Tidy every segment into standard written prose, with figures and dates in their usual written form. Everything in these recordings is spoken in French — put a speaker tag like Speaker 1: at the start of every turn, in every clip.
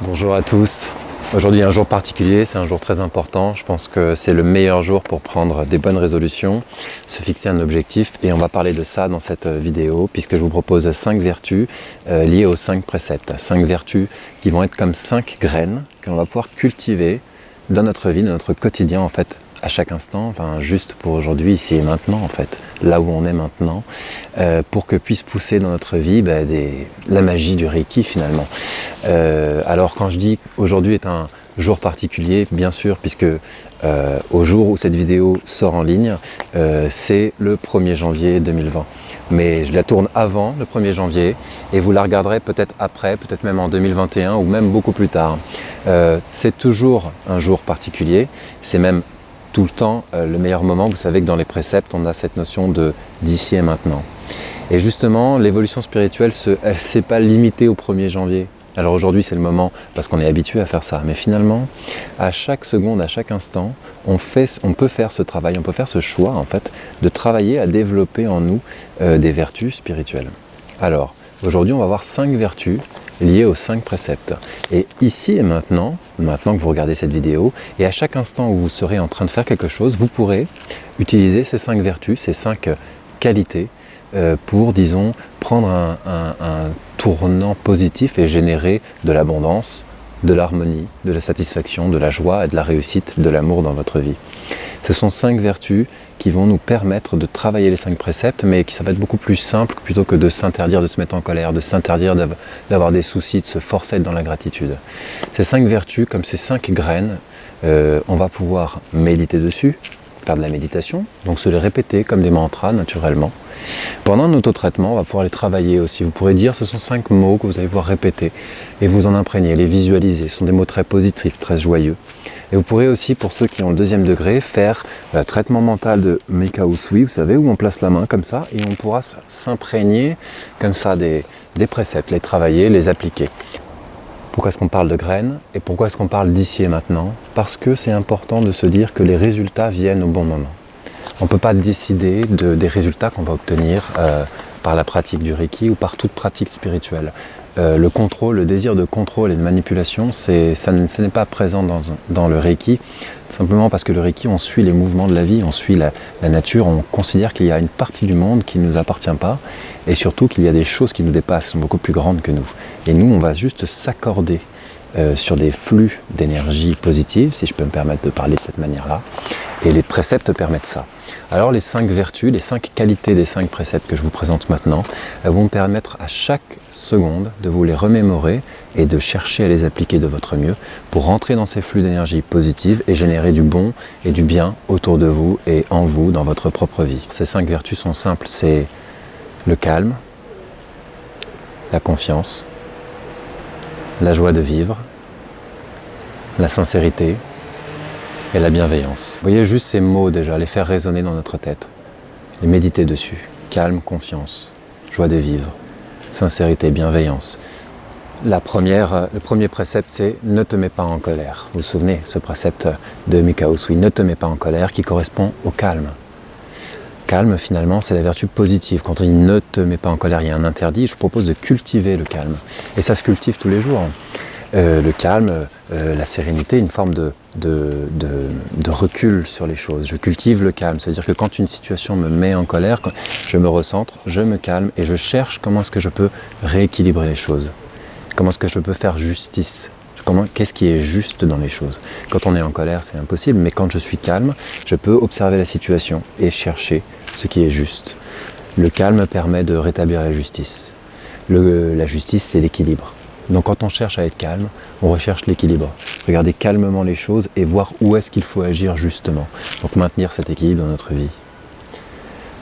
Speaker 1: Bonjour à tous. Aujourd'hui un jour particulier, c'est un jour très important. Je pense que c'est le meilleur jour pour prendre des bonnes résolutions, se fixer un objectif et on va parler de ça dans cette vidéo puisque je vous propose 5 vertus liées aux 5 préceptes. 5 vertus qui vont être comme 5 graines que l'on va pouvoir cultiver dans notre vie, dans notre quotidien en fait, à chaque instant, enfin juste pour aujourd'hui, ici et maintenant en fait, là où on est maintenant, pour que puisse pousser dans notre vie la magie du Reiki finalement. Alors quand je dis aujourd'hui est un jour particulier, bien sûr, puisque au jour où cette vidéo sort en ligne, c'est le 1er janvier 2020. Mais je la tourne avant le 1er janvier et vous la regarderez peut-être après, peut-être même en 2021 ou même beaucoup plus tard. C'est toujours un jour particulier, c'est même tout le temps le meilleur moment. Vous savez que dans les préceptes, on a cette notion de d'ici et maintenant. Et justement, l'évolution spirituelle, elle ne s'est pas limitée au 1er janvier. Alors aujourd'hui, c'est le moment parce qu'on est habitué à faire ça. Mais finalement, à chaque seconde, à chaque instant, on peut faire ce travail, on peut faire ce choix en fait, de travailler à développer en nous des vertus spirituelles. Alors, aujourd'hui, on va voir 5 vertus liées aux 5 préceptes. Et ici et maintenant que vous regardez cette vidéo, et à chaque instant où vous serez en train de faire quelque chose, vous pourrez utiliser ces 5 vertus, ces 5 qualités pour, disons, prendre un tournant positif et générer de l'abondance, de l'harmonie, de la satisfaction, de la joie et de la réussite, de l'amour dans votre vie. Ce sont 5 vertus qui vont nous permettre de travailler les 5 préceptes, mais qui ça va être beaucoup plus simple plutôt que de s'interdire de se mettre en colère, de s'interdire d'avoir des soucis, de se forcer à être dans la gratitude. Ces 5 vertus, comme ces 5 graines, on va pouvoir méditer dessus, faire de la méditation, donc se les répéter comme des mantras naturellement. Pendant un autotraitement, on va pouvoir les travailler aussi. Vous pourrez dire, ce sont 5 mots que vous allez pouvoir répéter et vous en imprégner, les visualiser. Ce sont des mots très positifs, très joyeux. Et vous pourrez aussi, pour ceux qui ont le 2e degré, faire un traitement mental de Mikao Usui, vous savez, où on place la main comme ça et on pourra s'imprégner comme ça des préceptes, les travailler, les appliquer. Pourquoi est-ce qu'on parle de graines et pourquoi est-ce qu'on parle d'ici et maintenant? Parce que c'est important de se dire que les résultats viennent au bon moment. On ne peut pas décider des résultats qu'on va obtenir par la pratique du Reiki ou par toute pratique spirituelle. Le contrôle, le désir de contrôle et de manipulation, ce n'est pas présent dans le Reiki, simplement parce que le Reiki, on suit les mouvements de la vie, on suit la nature, on considère qu'il y a une partie du monde qui ne nous appartient pas, et surtout qu'il y a des choses qui nous dépassent, qui sont beaucoup plus grandes que nous. Et nous, on va juste s'accorder sur des flux d'énergie positive, si je peux me permettre de parler de cette manière-là, et les préceptes permettent ça. Alors les 5 vertus, les 5 qualités des 5 préceptes que je vous présente maintenant, vont permettre à chaque seconde de vous les remémorer et de chercher à les appliquer de votre mieux pour rentrer dans ces flux d'énergie positive et générer du bon et du bien autour de vous et en vous dans votre propre vie. Ces 5 vertus sont simples, c'est le calme, la confiance, la joie de vivre, la sincérité et la bienveillance. Vous voyez juste ces mots déjà, les faire résonner dans notre tête, les méditer dessus. Calme, confiance, joie de vivre, sincérité, bienveillance. Le premier précepte, c'est « ne te mets pas en colère ». Vous vous souvenez, ce précepte de Mikao Usui, « ne te mets pas en colère » qui correspond au calme. Calme, finalement, c'est la vertu positive. Quand on dit « ne te mets pas en colère », il y a un interdit, je vous propose de cultiver le calme. Et ça se cultive tous les jours. Le calme, la sérénité, une forme de recul sur les choses. Je cultive le calme, c'est-à-dire que quand une situation me met en colère, je me recentre, je me calme et je cherche comment est-ce que je peux rééquilibrer les choses. Comment est-ce que je peux faire justice? Qu'est-ce qui est juste dans les choses? Quand on est en colère, c'est impossible, mais quand je suis calme, je peux observer la situation et chercher ce qui est juste. Le calme permet de rétablir la justice. La justice, c'est l'équilibre. Donc quand on cherche à être calme, on recherche l'équilibre. Regarder calmement les choses et voir où est-ce qu'il faut agir justement. Donc maintenir cet équilibre dans notre vie.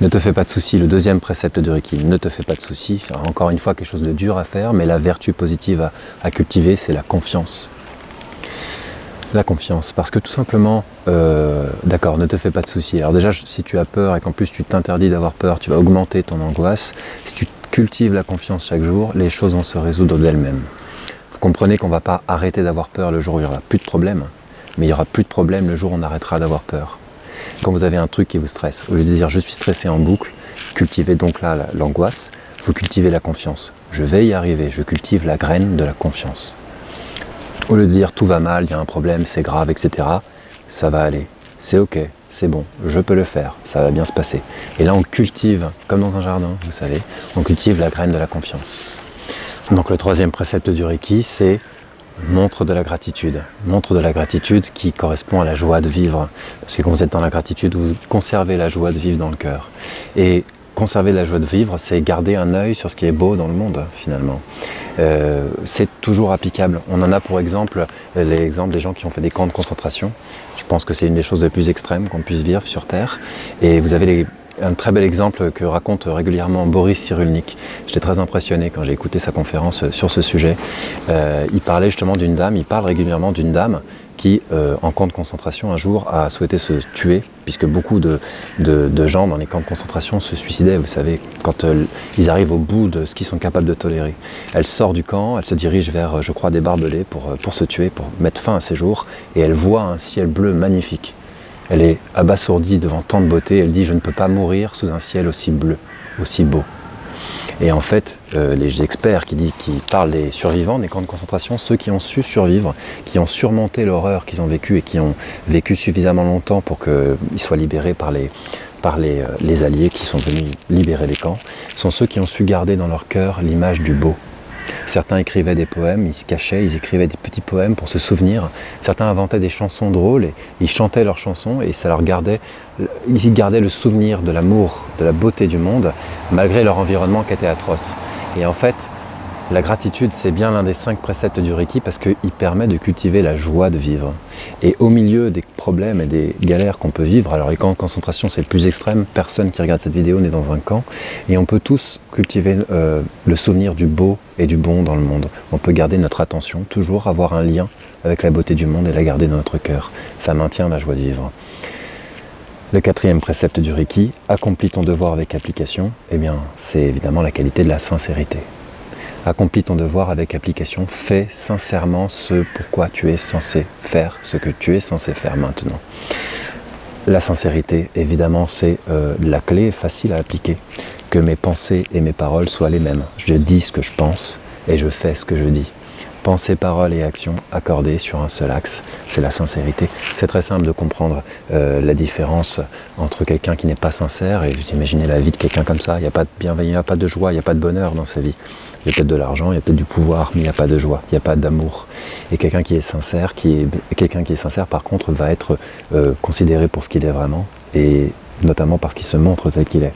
Speaker 1: Ne te fais pas de soucis, le 2e précepte de Reiki, ne te fais pas de soucis. Encore une fois, quelque chose de dur à faire, mais la vertu positive à cultiver, c'est la confiance. La confiance, parce que tout simplement, d'accord, ne te fais pas de soucis. Alors déjà, si tu as peur et qu'en plus tu t'interdis d'avoir peur, tu vas augmenter ton angoisse. Si tu cultives la confiance chaque jour, les choses vont se résoudre d'elles-mêmes. Vous comprenez qu'on ne va pas arrêter d'avoir peur le jour où il n'y aura plus de problème, mais il n'y aura plus de problème le jour où on arrêtera d'avoir peur. Quand vous avez un truc qui vous stresse, au lieu de dire je suis stressé en boucle, cultivez donc là l'angoisse, vous cultivez la confiance. Je vais y arriver, je cultive la graine de la confiance. Au lieu de dire tout va mal, il y a un problème, c'est grave, etc. Ça va aller, c'est ok, c'est bon, je peux le faire, ça va bien se passer. Et là on cultive, comme dans un jardin, vous savez, on cultive la graine de la confiance. Donc le troisième précepte du Reiki, c'est montre de la gratitude. Montre de la gratitude qui correspond à la joie de vivre. Parce que quand vous êtes dans la gratitude, vous conservez la joie de vivre dans le cœur. Et conserver la joie de vivre, c'est garder un œil sur ce qui est beau dans le monde, finalement. C'est toujours applicable. On en a pour exemple l'exemple des gens qui ont fait des camps de concentration. Je pense que c'est une des choses les plus extrêmes qu'on puisse vivre sur Terre. Et vous avez un très bel exemple que raconte régulièrement Boris Cyrulnik. J'étais très impressionné quand j'ai écouté sa conférence sur ce sujet. Il parlait justement d'une dame, il parle régulièrement d'une dame qui, en camp de concentration, un jour, a souhaité se tuer, puisque beaucoup de gens dans les camps de concentration se suicidaient, vous savez, quand ils arrivent au bout de ce qu'ils sont capables de tolérer. Elle sort du camp, elle se dirige vers, je crois, des barbelés pour se tuer, pour mettre fin à ses jours, et elle voit un ciel bleu magnifique. Elle est abasourdie devant tant de beauté, elle dit « je ne peux pas mourir sous un ciel aussi bleu, aussi beau ». Et en fait, les experts qui parlent des survivants des camps de concentration, ceux qui ont su survivre, qui ont surmonté l'horreur qu'ils ont vécue et qui ont vécu suffisamment longtemps pour qu'ils soient libérés par les alliés qui sont venus libérer les camps, sont ceux qui ont su garder dans leur cœur l'image du beau. Certains écrivaient des poèmes, ils se cachaient, ils écrivaient des petits poèmes pour se souvenir. Certains inventaient des chansons drôles et ils chantaient leurs chansons et ça ils gardaient le souvenir de l'amour, de la beauté du monde, malgré leur environnement qui était atroce. Et en fait, la gratitude, c'est bien l'un des 5 préceptes du Reiki parce qu'il permet de cultiver la joie de vivre. Et au milieu des problèmes et des galères qu'on peut vivre, alors les camps de concentration c'est le plus extrême, personne qui regarde cette vidéo n'est dans un camp, et on peut tous cultiver le souvenir du beau et du bon dans le monde. On peut garder notre attention, toujours avoir un lien avec la beauté du monde et la garder dans notre cœur. Ça maintient la joie de vivre. Le 4e précepte du Reiki, accomplis ton devoir avec application, eh bien c'est évidemment la qualité de la sincérité. Accomplis ton devoir avec application, fais sincèrement ce pourquoi tu es censé faire, ce que tu es censé faire maintenant. La sincérité, évidemment, c'est la clé facile à appliquer. Que mes pensées et mes paroles soient les mêmes. Je dis ce que je pense et je fais ce que je dis. Pensée, parole et action accordées sur un seul axe, c'est la sincérité. C'est très simple de comprendre la différence entre quelqu'un qui n'est pas sincère et vous imaginez la vie de quelqu'un comme ça, il n'y a pas de bienveillance, il n'y a pas de joie, il n'y a pas de bonheur dans sa vie. Il y a peut-être de l'argent, il y a peut-être du pouvoir, mais il n'y a pas de joie, il n'y a pas d'amour. Et quelqu'un qui est sincère, par contre, va être considéré pour ce qu'il est vraiment, et notamment parce qu'il se montre tel qu'il est.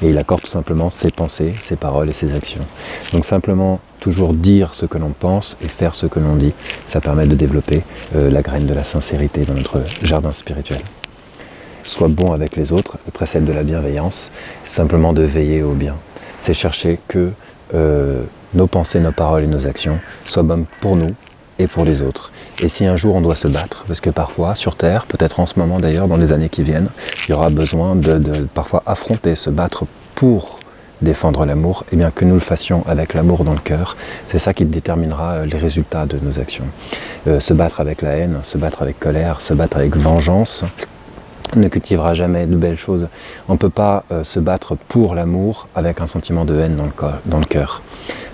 Speaker 1: Et il accorde tout simplement ses pensées, ses paroles et ses actions. Donc simplement, toujours dire ce que l'on pense et faire ce que l'on dit, ça permet de développer la graine de la sincérité dans notre jardin spirituel. Sois bon avec les autres, le précepte de la bienveillance, c'est simplement de veiller au bien. C'est chercher que nos pensées, nos paroles et nos actions soient bonnes pour nous et pour les autres. Et si un jour on doit se battre, parce que parfois sur Terre, peut-être en ce moment d'ailleurs, dans les années qui viennent, il y aura besoin de parfois affronter, se battre pour défendre l'amour, et bien que nous le fassions avec l'amour dans le cœur, c'est ça qui déterminera les résultats de nos actions. Se battre avec la haine, se battre avec colère, se battre avec vengeance, ne cultivera jamais de belles choses. On ne peut pas se battre pour l'amour avec un sentiment de haine dans le cœur.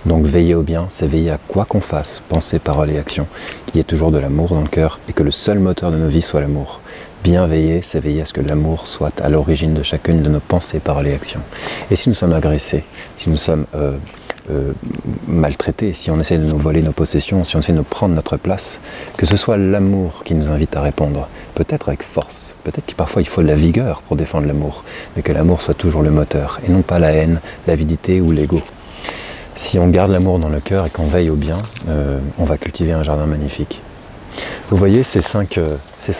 Speaker 1: Donc veiller au bien, c'est veiller à quoi qu'on fasse, pensée, parole et action, qu'il y ait toujours de l'amour dans le cœur et que le seul moteur de nos vies soit l'amour. Bien veiller, c'est veiller à ce que l'amour soit à l'origine de chacune de nos pensées, paroles et actions. Et si nous sommes agressés, si nous sommes maltraités, si on essaie de nous voler nos possessions, si on essaie de nous prendre notre place, que ce soit l'amour qui nous invite à répondre, peut-être avec force, peut-être que parfois il faut de la vigueur pour défendre l'amour, mais que l'amour soit toujours le moteur, et non pas la haine, l'avidité ou l'ego. Si on garde l'amour dans le cœur et qu'on veille au bien, on va cultiver un jardin magnifique. Vous voyez ces cinq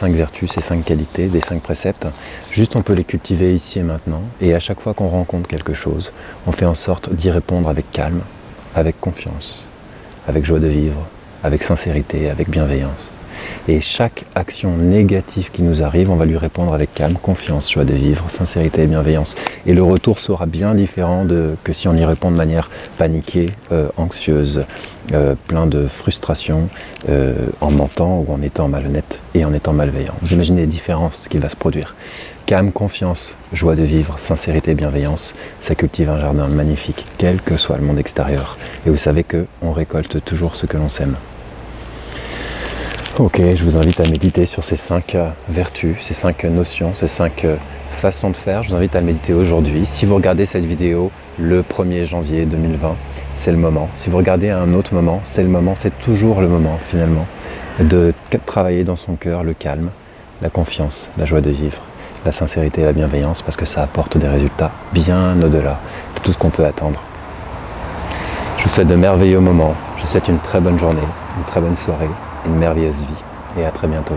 Speaker 1: vertus, ces 5 qualités, des 5 préceptes, juste on peut les cultiver ici et maintenant, et à chaque fois qu'on rencontre quelque chose, on fait en sorte d'y répondre avec calme, avec confiance, avec joie de vivre, avec sincérité, avec bienveillance. Et chaque action négative qui nous arrive, on va lui répondre avec calme, confiance, joie de vivre, sincérité et bienveillance. Et le retour sera bien différent que si on y répond de manière paniquée, anxieuse, plein de frustration, en mentant ou en étant malhonnête et en étant malveillant. Vous imaginez les différences qui va se produire. Calme, confiance, joie de vivre, sincérité et bienveillance, ça cultive un jardin magnifique, quel que soit le monde extérieur. Et vous savez qu'on récolte toujours ce que l'on sème. Ok, je vous invite à méditer sur ces 5 vertus, ces 5 notions, ces 5 façons de faire. Je vous invite à le méditer aujourd'hui. Si vous regardez cette vidéo le 1er janvier 2020, c'est le moment. Si vous regardez à un autre moment, c'est le moment, c'est toujours le moment finalement de travailler dans son cœur le calme, la confiance, la joie de vivre, la sincérité et la bienveillance, parce que ça apporte des résultats bien au-delà de tout ce qu'on peut attendre. Je vous souhaite de merveilleux moments, je vous souhaite une très bonne journée, une très bonne soirée, une merveilleuse vie et à très bientôt.